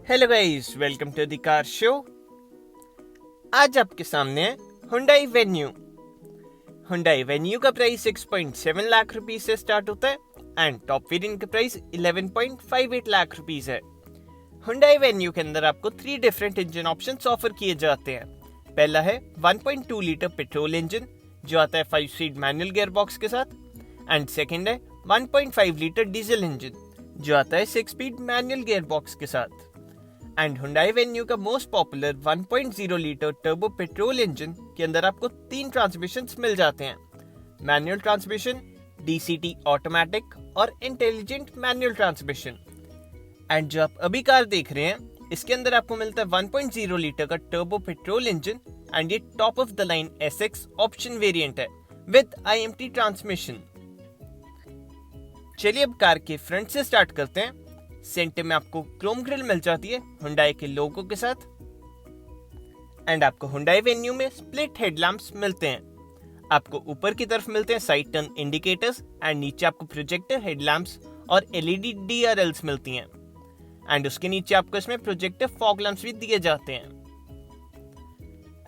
Hello guys, welcome to the car show. आज आपके सामने है हुंडई वेन्यू। हुंडई वेन्यू का प्राइस 6.7 लाख रुपीस से स्टार्ट होता है एंड टॉप वेरिएंट का प्राइस 11.58 लाख रुपीस है। हुंडई वेन्यू के अंदर आपको 3 डिफरेंट इंजन ऑप्शंस ऑफर किए जाते हैं। पहला है 1.2 लीटर पेट्रोल इंजन जो आता है 5 स्पीड मैनुअल गियरबॉक्स के साथ, एंड सेकेंड है 1.5 लीटर डीजल इंजन जो आता है 6 स्पीड मैनुअल गियरबॉक्स के साथ। एंड हुंडई वेन्यू का most popular 1.0 litre turbo petrol engine के अंदर आपको 3 ट्रांसमिशंस मिल जाते हैं: मैनुअल ट्रांसमिशन, डीसीटी ऑटोमेटिक और इंटेलिजेंट मैनुअल ट्रांसमिशन। एंड जो आप अभी कार देख रहे हैं इसके अंदर आपको मिलता है 1.0 लीटर का टर्बो पेट्रोल इंजन एंड ये top of the line SX option variant है विद आईएमटी ट्रांसमिशन। चलिए अब कार के फ्रंट से स्टार्ट करते हैं। सेंटर में आपको क्रोम ग्रिल मिल जाती है हुंडई के लोगो के साथ, एंड आपको हुंडई वेन्यू में स्प्लिट हेडलैम्प्स मिलते हैं। आपको ऊपर की तरफ मिलते हैं साइड टर्न इंडिकेटर्स एंड नीचे आपको प्रोजेक्टर हेडलैम्प्स और एलईडी डीआरएल्स मिलती हैं, एंड उसके नीचे आपको इसमें प्रोजेक्टर फॉग लैम्प्स भी दिए जाते हैं।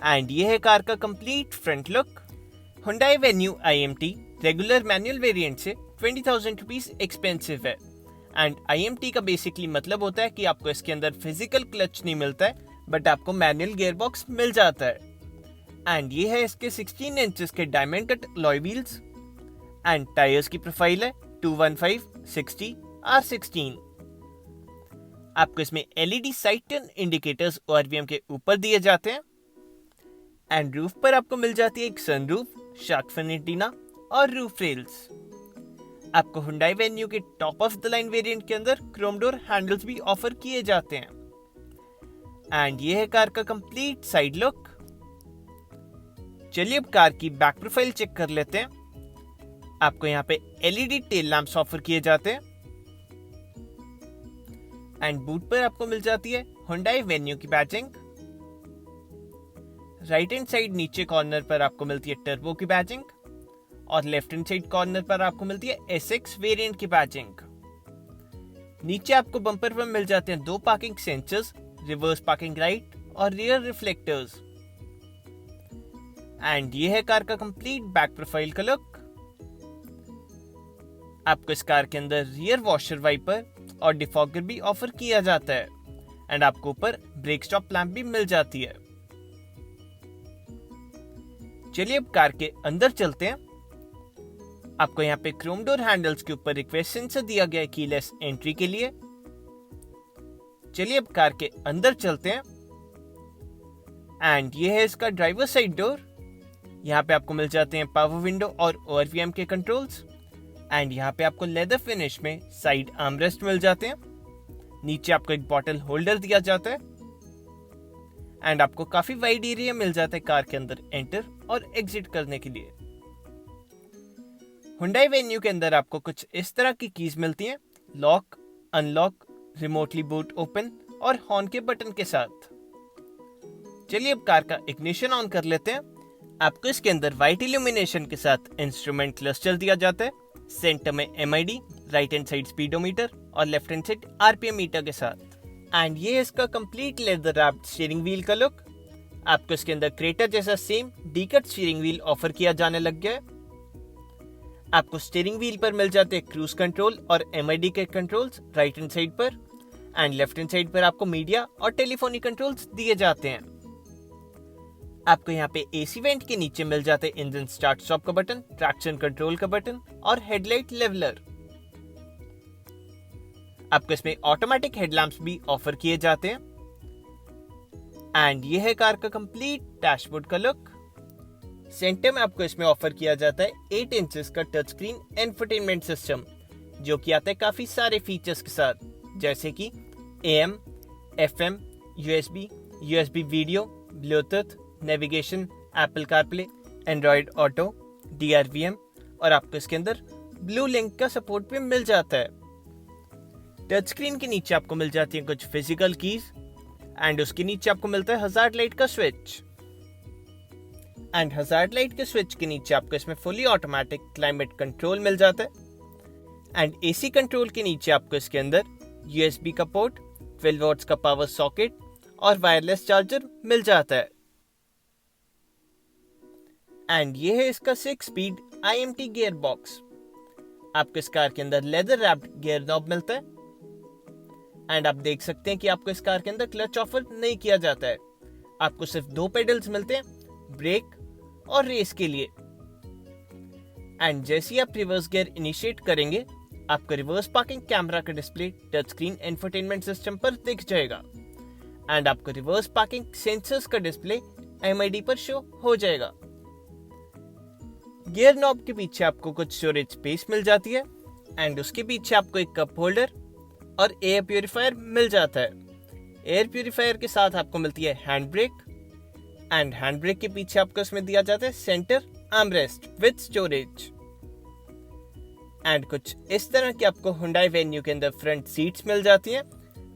एंड ये है कार का complete front look. Hyundai venue IMT regular manual variant से 20,000 रुपीज एक्सपेंसिव है, एंड आईएमटी का बेसिकली मतलब होता है कि आपको इसके अंदर फिजिकल क्लच नहीं मिलता है बट आपको मैनुअल गियरबॉक्स मिल जाता है। एंड ये है इसके 16 इंचेस के diamond cut alloy wheels, and tyres की प्रोफाइल है 215/60 R16। आपको इसमें LED side turn indicators ORVM के ऊपर दिए जाते हैं, एंड रूफ पर आपको मिल जाती है एक सनरूफ, शार्क फिन एंटीना और रूफ रेल्स। आपको हुंडई वेन्यू के top of the line variant के अंदर क्रोम डोर हैंडल्स भी ऑफर किए जाते हैं। एंड ये है कार का कंप्लीट साइड लुक। चलिए अब कार की बैक प्रोफाइल चेक कर लेते हैं। आपको यहाँ पे एलईडी टेल लैंप्स ऑफर किए जाते हैं, एंड बूट पर आपको मिल जाती है हुंडई वेन्यू की बैजिंग। राइट हैंड साइड नीचे कॉर्नर पर आपको मिलती है टर्बो की बैजिंग, और लेफ्ट हैंड साइड कॉर्नर पर आपको मिलती है एसएक्स वेरिएंट की बैजिंग। नीचे आपको बम्पर पर मिल जाते हैं 2 parking sensors, reverse parking light और रियर रिफ्लेक्टर्स। एंड ये है कार का कंप्लीट बैक प्रोफाइल का लुक। आपको इस कार के अंदर रियर वॉशर वाइपर और डिफॉगर भी ऑफर किया जाता है, एंड आपको ऊपर ब्रेक स्टॉप लैंप भी मिल जाती है। चलिए अब कार के अंदर चलते हैं। आपको यहाँ पे क्रोम डोर हैंडल्स के ऊपर रिक्वेस्ट सेंसर दिया गया है कीलेस एंट्री के लिए। चलिए अब कार के अंदर चलते हैं, एंड ये है इसका ड्राइवर साइड डोर। यहाँ पे आपको मिल जाते हैं पावर विंडो और ओआरवीएम के कंट्रोल्स, एंड यहाँ पे आपको लेदर फिनिश में साइड आर्मरेस्ट मिल जाते हैं। नीचे आपको एक बॉटल होल्डर दिया जाता है, एंड आपको काफी वाइड एरिया मिल जाता है कार के अंदर एंटर और एग्जिट करने के लिए। हुंडई वेन्यू के अंदर आपको कुछ इस तरह की कीज मिलती हैं: lock, unlock, remotely boot open और हॉर्न के बटन के साथ। चलिए अब कार का इग्निशन ऑन कर लेते हैं। आपको इसके अंदर वाइट इल्यूमिनेशन के साथ इंस्ट्रूमेंट क्लस्टर दिया जाता है, सेंटर में MID, right hand side speedometer और left hand side RPM meter के साथ। एंड ये इसका complete leather wrapped steering wheel का लुक। आपको इसके अंदर क्रेटर जैसा same D cut steering wheel offer किया जाने लग गया है। आपको स्टीयरिंग व्हील पर मिल जाते हैं क्रूज कंट्रोल और एमआईडी के कंट्रोल्स राइट हैंड साइड पर, एंड लेफ्ट हैंड साइड पर आपको मीडिया और टेलीफोनी कंट्रोल्स दिए जाते हैं। आपको यहाँ पे एसी वेंट के नीचे मिल जाते हैं इंजन स्टार्ट स्टॉप का बटन, ट्रैक्शन कंट्रोल का बटन और हेडलाइट लेवलर। आपको इसमें ऑटोमेटिक हेडलैम्प्स भी ऑफर किए जाते हैं, एंड ये है कार का कंप्लीट डैशबोर्ड का लुक। सेंटर में आपको इसमें ऑफर किया जाता है 8 इंचेस का टच स्क्रीन इंफोटेनमेंट सिस्टम जो कि आता है काफी सारे फीचर्स के साथ, जैसे कि AM, FM, USB video, Bluetooth, navigation, Apple CarPlay, Android auto, DRVM, और आपको इसके अंदर ब्लू लिंक का सपोर्ट भी मिल जाता है। टच स्क्रीन के नीचे आपको मिल जाती है कुछ फिजिकल कीज, एंड उसके नीचे आपको मिलता है हजार्ड लाइट का स्विच, एंड हजार्ड लाइट के स्विच के नीचे आपको इसमें फुली ऑटोमेटिक क्लाइमेट कंट्रोल मिल जाता है, एंड एसी कंट्रोल के नीचे आपको इसके अंदर USB का पोर्ट, 12 वॉट्स का पावर सॉकेट और वायरलेस चार्जर मिल जाता है। एंड ये है इसका 6 स्पीड IMT गियर बॉक्स। आपको इस कार के अंदर लेदर रैप्ड गियर नॉब मिलता है। एंड आप देख सकते हैं कि आपको इस कार के अंदर क्लच ऑफर नहीं किया जाता है। आपको सिर्फ 2 पेडल्स मिलते हैं, ब्रेक और रेस के लिए। एंड जैसे ही आप रिवर्स गियर इनिशिएट करेंगे, आपका रिवर्स पार्किंग कैमरा का display touch screen infotainment system पर दिख जाएगा। एंड आपको रिवर्स पार्किंग सेंसर्स का डिस्प्ले MID पर शो हो जाएगा। गियर नॉब के पीछे आपको कुछ स्टोरेज स्पेस मिल जाती है। एंड उसके पीछे आपको एक कप होल्डर और एयर प्यूरिफायर मिल जाता है। एयर प्यूरिफायर के साथ आपको मिलती है hand brake. And hand brake के पीछे आपको इसमें दिया जाता है centre armrest with storage. And कुछ इस तरह की आपको Hyundai Venue के अंदर फ्रंट सीट्स मिल जाती हैं।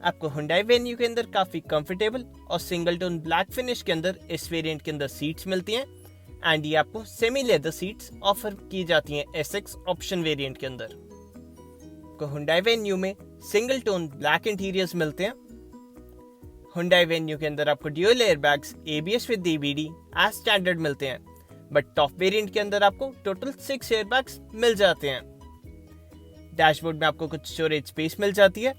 आपको Hyundai Venue के अंदर काफी कंफर्टेबल और सिंगल टोन ब्लैक फिनिश के अंदर इस वेरिएंट के अंदर सीट्स मिलती हैं। एंड ये आपको सेमी लेदर सीट्स ऑफर की जाती हैं SX ऑप्शन वेरिएंट के अंदर। आपको Hyundai Venue में सिंगल टोन ब्लैक इंटीरियर्स मिलते हैं। Hyundai Venue के अंदर आपको dual airbags ABS with DVD as standard मिलते हैं, बट टॉप वेरिएंट के अंदर आपको टोटल 6 एयरबैग्स मिल जाते हैं। डैशबोर्ड में आपको कुछ स्टोरेज स्पेस मिल जाती है।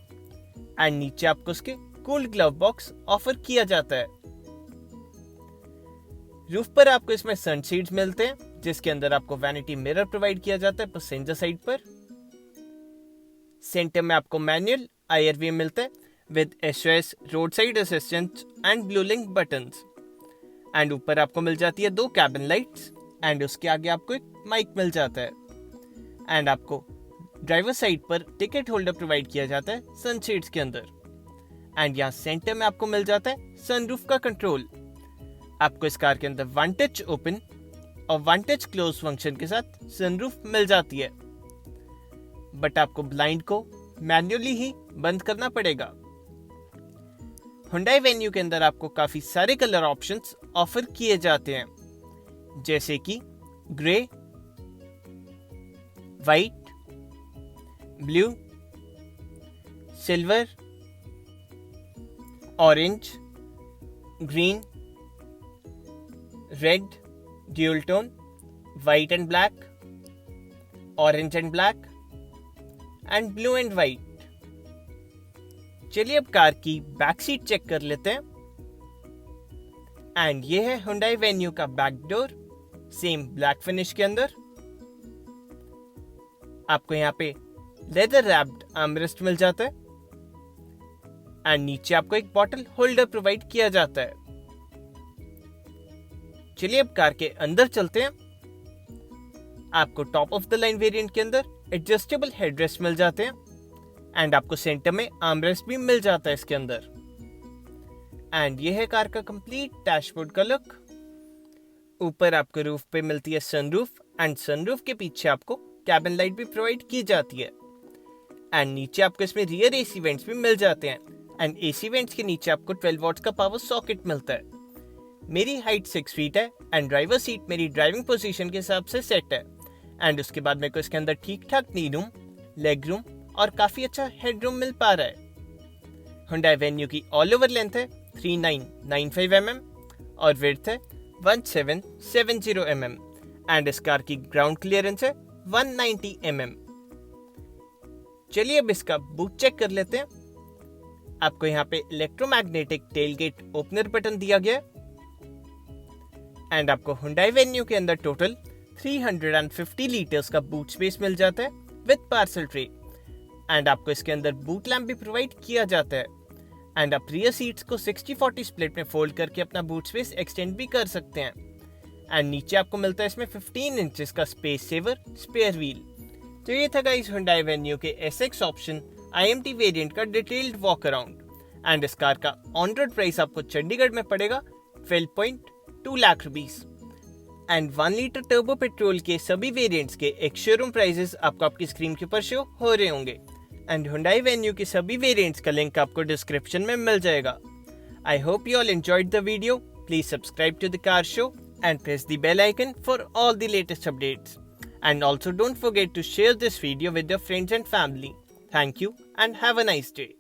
एंड नीचे आपको उसके कूल्ड ग्लव बॉक्स ऑफर किया जाता है। रूफ पर आपको इसमें सन शीट्स मिलते हैं, जिसके अंदर आपको वैनिटी मिरर प्रोवाइड किया जाता है पैसेंजर साइड पर। सेंटर में आपको मैनुअल IRV मिलता है with SOS road side assistance and blue link buttons. And ऊपर आपको मिल जाती है 2 कैबिन लाइट्स। एंड उसके आगे आपको एक माइक मिल जाता है। एंड आपको ड्राइवर साइड पर टिकट होल्डर प्रोवाइड किया जाता है सन शीट्स के अंदर। एंड यहाँ सेंटर में आपको मिल जाता है सनरूफ का कंट्रोल। आपको इस कार के अंदर 1 टच ओपन और 1 टच क्लोज फंक्शन के साथ सनरूफ मिल जाती है, बट आपको ब्लाइंड को मैन्युअली ही बंद करना पड़ेगा। Hyundai Venue के अंदर आपको काफी सारे कलर ऑप्शंस ऑफर किए जाते हैं, जैसे कि grey, white, blue, silver, orange, green, red, dual tone, white and black, orange and black and blue and white. चलिए अब कार की बैक सीट चेक कर लेते हैं। एंड ये है Hyundai Venue का back door, same black finish के अंदर। आपको यहाँ पे लेदर रैप्ड आर्मरेस्ट मिल जाता है। एंड नीचे आपको एक बॉटल होल्डर प्रोवाइड किया जाता है। चलिए अब कार के अंदर चलते हैं। आपको top of the line variant के अंदर एडजस्टेबल हेडरेस्ट मिल जाते हैं। एंड आपको सेंटर में आर्मरेस्ट भी मिल जाता है इसके अंदर। एंड ये है कार का कंप्लीट डैशबोर्ड का लुक। ऊपर आपको रूफ पे मिलती है सनरूफ। एंड सनरूफ के पीछे आपको कैबिन लाइट भी प्रोवाइड की जाती है। एंड नीचे आपको इसमें रियर AC वेंट्स भी मिल जाते हैं। एंड AC वेंट्स के नीचे आपको 12 वॉट्स का पावर सॉकेट मिलता है। मेरी हाइट 6 फीट है एंड ड्राइवर सीट मेरी ड्राइविंग पोजीशन के हिसाब से सेट है। एंड उसके बाद मेरे को इसके अंदर ठीक ठाक नी रूम, लेग रूम और काफी अच्छा हेड रूम मिल पा रहा है। Hyundai Venue की ऑल ओवर लेंथ है 3995 mm और विड्थ है 1770 mm। एंड इस कार की ग्राउंड क्लियरेंस है 190 mm। चलिए अब इसका बूट चेक कर लेते हैं। आपको यहाँ पे इलेक्ट्रोमैग्नेटिक टेलगेट ओपनर बटन दिया गया है। एंड आपको Hyundai Venue के अंदर टोटल 350 लीटर्स का बूट स्पेस मिल जाता है विद पार्सल ट्रे। एंड आपको इसके अंदर बूट लैम्प भी प्रोवाइड किया जाता है। एंड आप रियर सीट्स को 60-40 स्प्लिट में फोल्ड करके अपना बूट स्पेस एक्सटेंड भी कर सकते हैं। एंड नीचे आपको मिलता है इसमें 15 इंचेस का स्पेस सेवर स्पेयर व्हील। तो ये था गाइस Hyundai Venue के SX ऑप्शन IMT वेरिएंट का डिटेल्ड वॉक अराउंड। एंड इस कार का ऑन रोड प्राइस आपको चंडीगढ़ में पड़ेगा 12.2 lakh rupees. And 1 litre turbo petrol के सभी वेरिएंट्स के एक शोरूम प्राइसेस आपको आपकी स्क्रीन के ऊपर शो हो रहे होंगे। एंड Hyundai Venue के सभी वेरिएंट्स का लिंक आपको डिस्क्रिप्शन में मिल जाएगा। I hope you all enjoyed the video. Please subscribe to the car show and press the bell icon for all the latest updates. And also don't forget to share this video with your friends and family. Thank you and have a nice day.